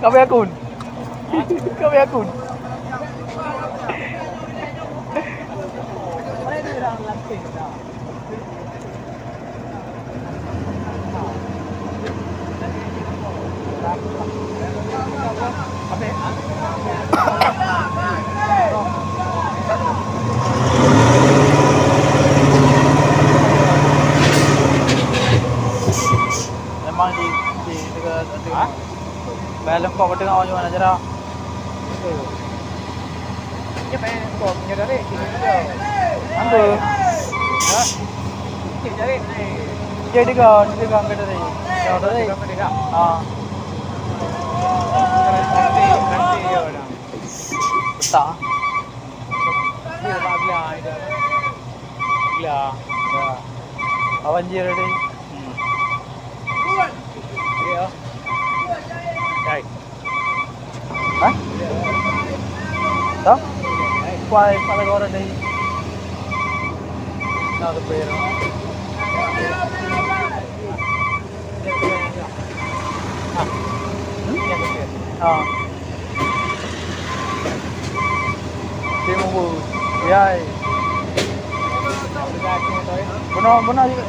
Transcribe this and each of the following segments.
Kami akun. Kami akun. Memang di dekat Balem kau tengok macam mana cara? Dia main kau punya dari sini dia. Apa? Ha? Dari ni. Jadi kau ke dari. Kau dari. Ha. Nanti dia orang. Tak. Dia tak belah dia. Belah. Ya. Awan je dari. Dia. Right. Hah? Tak? Kuai pada orang ni. Nak tu bayar. Ah. Temu bu. Yai. Bunuh juga.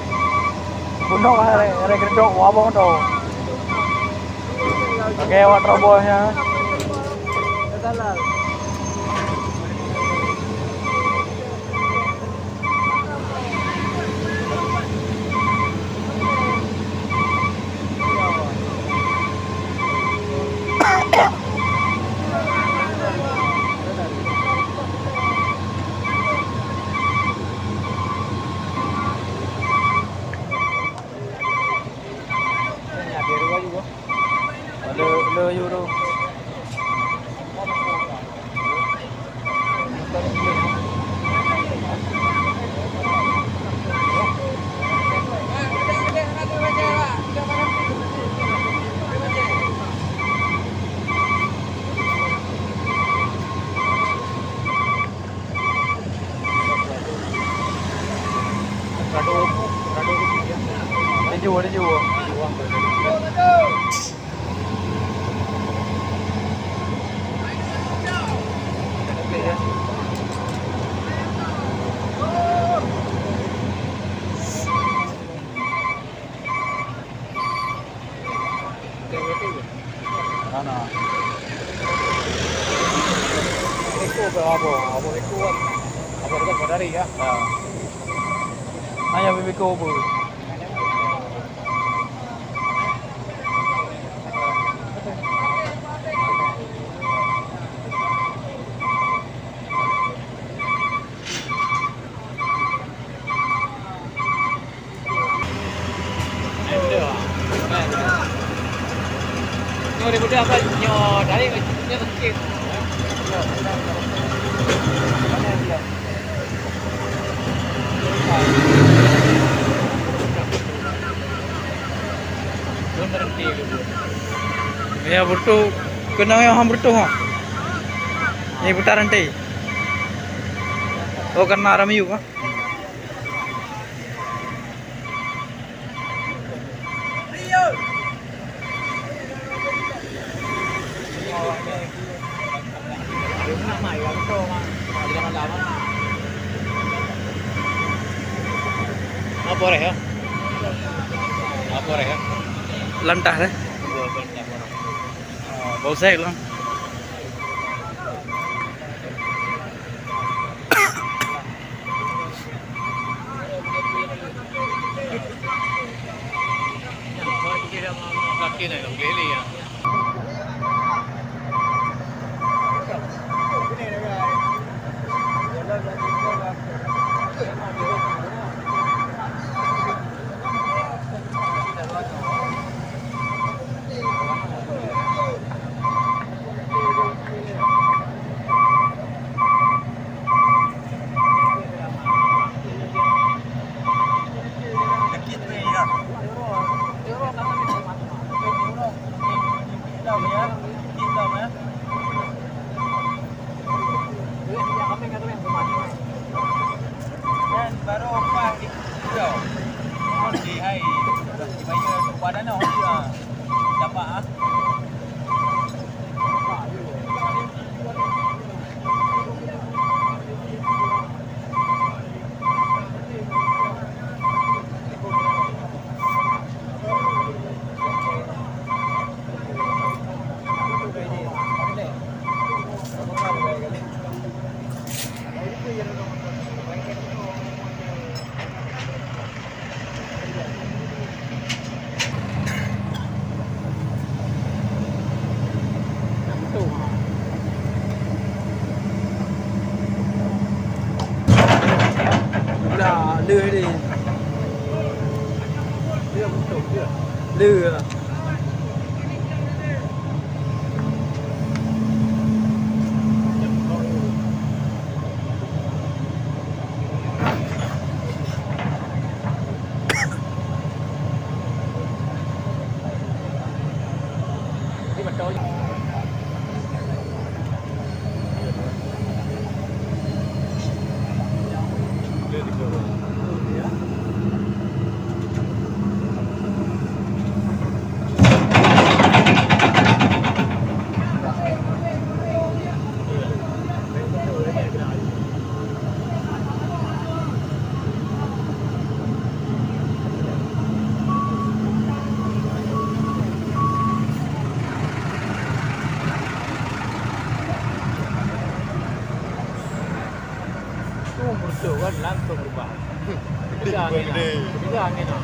Bunuh ada gedok wabong tu. Oke, water boy-nya. Salah. Le euro. Dia jual. Mana? Eko berapa? Apa eko kan? Apa dekat Badari ya? Hanya bebeko bu. Dia boleh apa nyo dari nyo sikit. Mana dia? Belum berhenti. Ya bertu kena yang ham bertu ha. Ini putaran teh. Oh kena rami juga. Apa ya? Apa ya? Lantah deh. Bau saya lang. Kaki ni lagi ni ya. Dan baru apa di Kuchau. Di hai. Bayar badan dia. Dapat ah. Lừa đi. Lừa. Đi mặt trôi. Betul kan langsung berubah. Ketiga angin lah.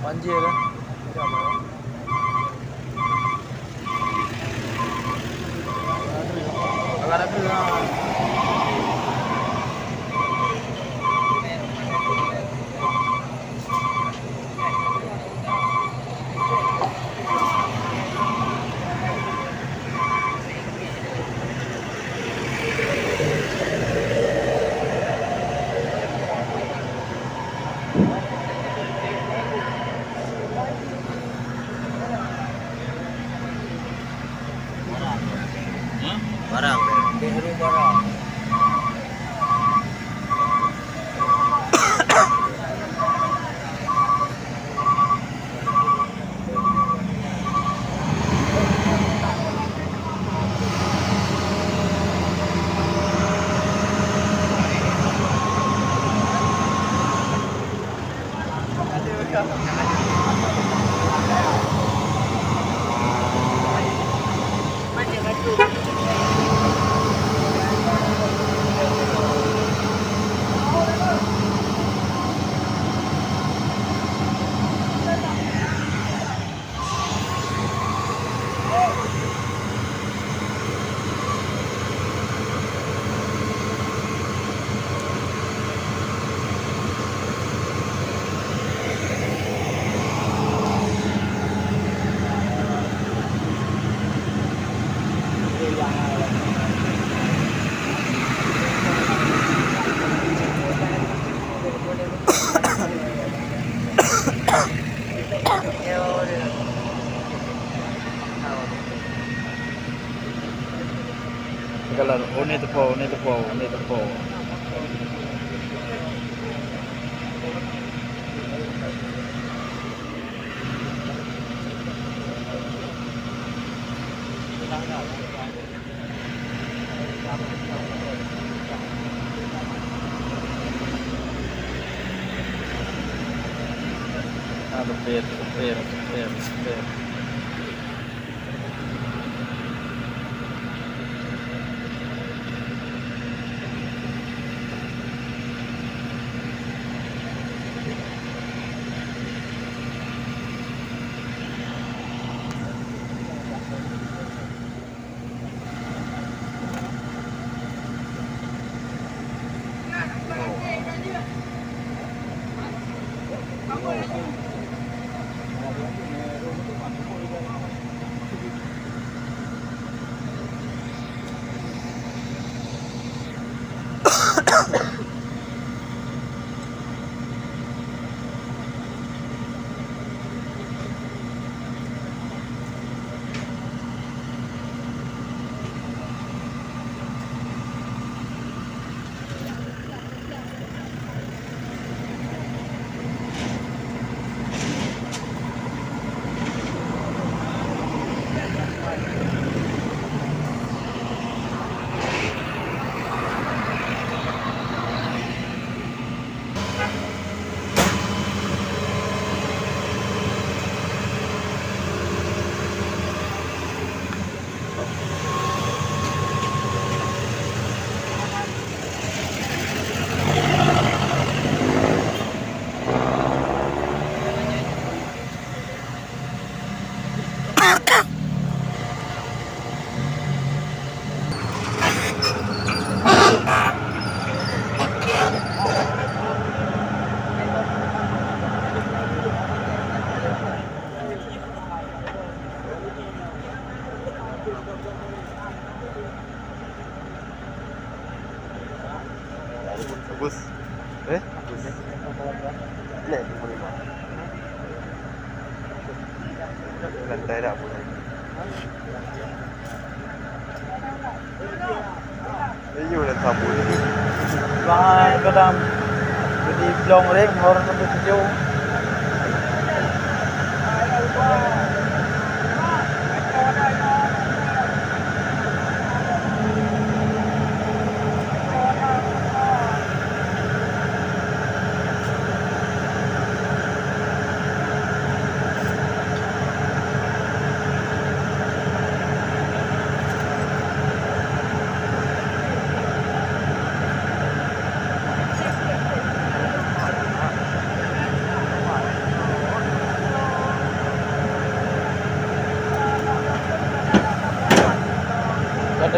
Banjir lah. Agak-agak lah. Barang. Baru barang. Kalau ini tepo. Betul. Bagus. Bagus. Lek boleh buat. Lantai dah boleh. Ini udah tabu ni. Bang kadang jadi blong rek orang tu sejauh.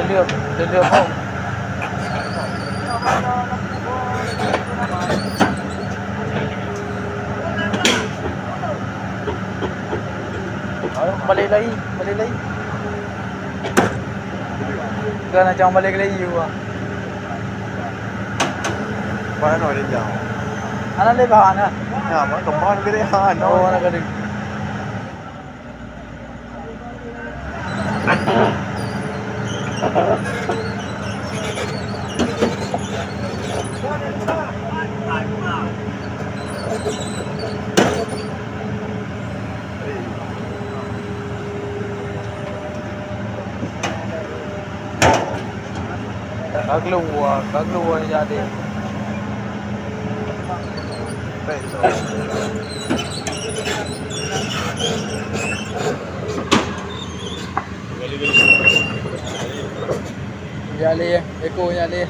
Dia lihat oh. Balik lagi. Kan macam balik lagi juga. Mana nak dia jauh? Anak le bahan ah. Ya, mana kemana ke dia? Oh, nak kena. Keluar ni jadi. Jali ya, Eko jali.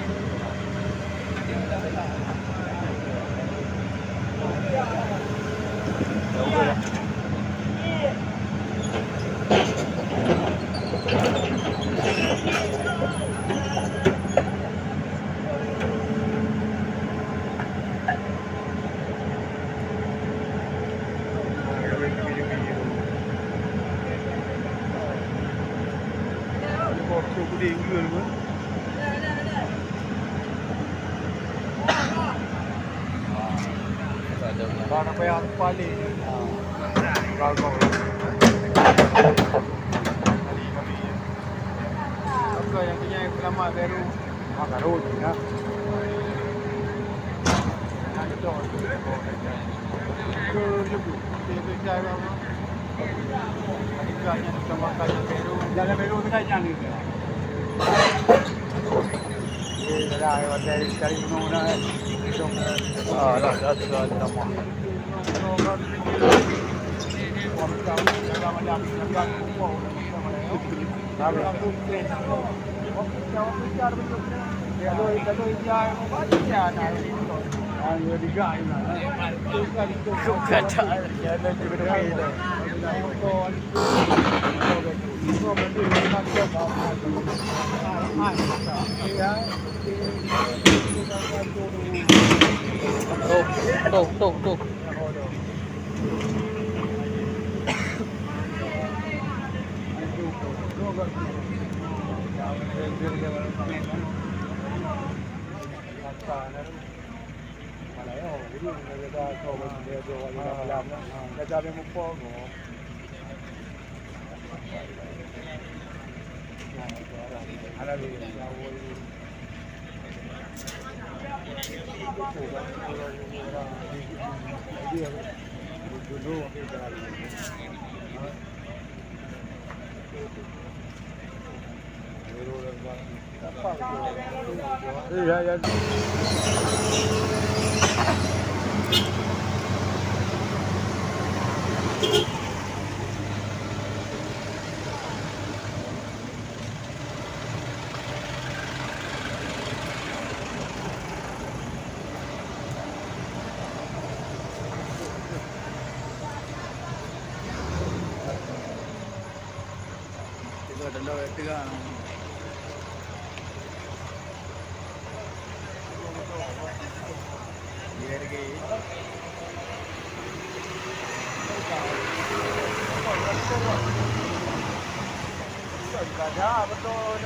Para pa yan pali. Gago. Oke, yang punya yang pertama baru makarun ya. Yang itu. Ke juga. Dia bicara apa? Kanya sama kanya Peru, jalan Peru tu kanya ni. Dah dari mana dah sudah lama. Kalau dia baca nak ayo digai nak. Suka tak. Ya dah diberai dah. Tuh. Ya. Itu adalah tiga. Betul.